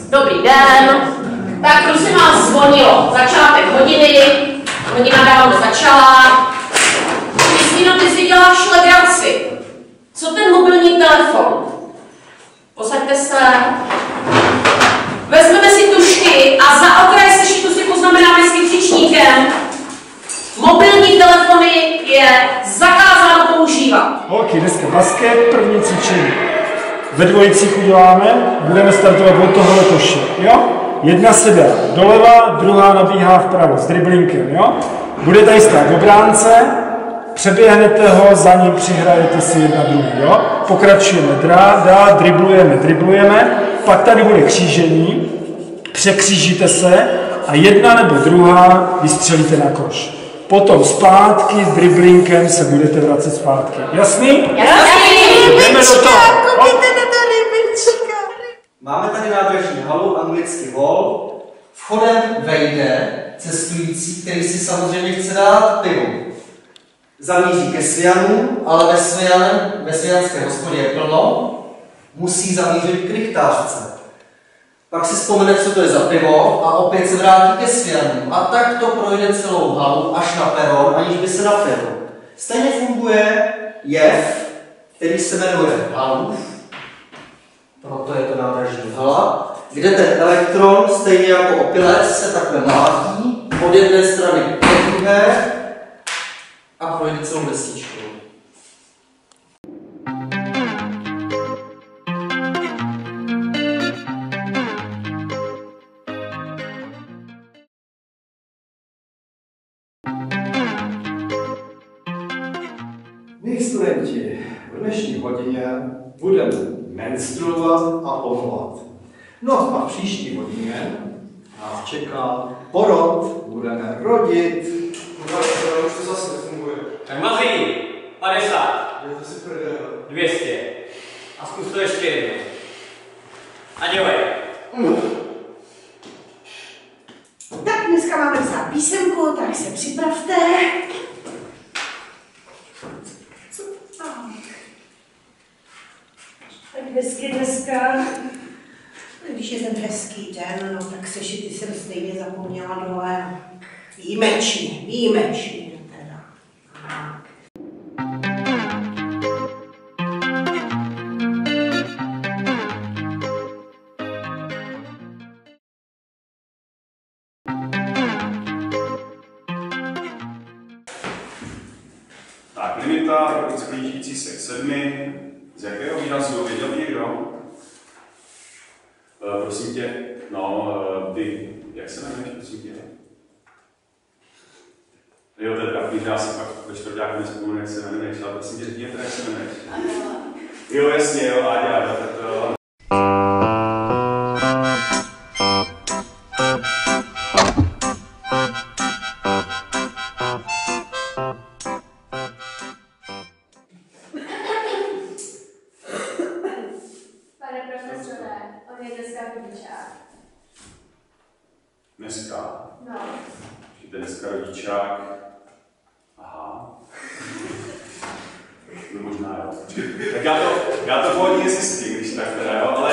Dobrý den. Tak prosím vás, zvonilo. Začátek hodiny. Hodina dávno začala. Kristýno, ty si děláš legraci. Co ten mobilní telefon? Posaďte se. Vezmeme si tužky a za okraj sešitu si poznamenáme s křičníkem. Mobilní telefony je zakázáno používat. Ok, dneska basket, první cvičení. Ve dvojicích uděláme, budeme startovat od tohohle koše, jo? Jedna se dá doleva, druhá nabíhá vpravo s driblinkem, jo? Bude tady stát v obránce, přeběhnete ho, za ním přihrajete si jedna druhý, jo? Pokračujeme dál, driblujeme, pak tady bude křížení, překřížíte se a jedna nebo druhá vystřelíte na koš. Potom zpátky s driblinkem se budete vracet zpátky. Jasný? Jdeme do toho. Máme tady nádražní halu, anglicky hall. Vchodem vejde cestující, který si samozřejmě chce dát pivo. Zamíří ke Svianu, ale ve svijanské hospodě je plno. Musí zamířit k rychtářce. Pak si vzpomene, co to je za pivo a opět se vrátí ke Svianu. A tak to projde celou halu až na peron, aniž by se napil. Stejně funguje jev, který se jmenuje halův. Proto je to nádražní hala, kde ten elektron, stejně jako opilec, se takhle mlátí od jedné strany k druhé a projde celou vesničkou. My studenti v dnešní hodině budeme menstruovat a ovlat. No a v příští hodině nás čeká porod, budeme rodit. Už to zase nefunguje. Tak mazí, 50, Je to si prdel. 200 a zkus to ještě jednou. A dělej. Tak dneska máme psát písemku, tak se připravte. Tak hezky dneska. Když je ten hezký den, no tak sešity jsem stejně zapomněla dole. Výjimečně teda. Tak, limita pro sklížící se k 7. Z jakého výrazu věděl někdo? Prosím tě, no, ty, jak se jmenuješ, prosím tě? Jo, to je trapný, že já si pak ve čtvrťáku nespomenu, jak se jmenuješ, ale prosím tě, řekni teda, jak se jmenuješ. Jo, jasně, jo, Áďa, tak to... Pane profesore, on je dneska rodičák. Dneska? No. Že dneska rodičák. Aha. No možná jo. Tak já to pohodně zjistím, když tak teda, jo, ale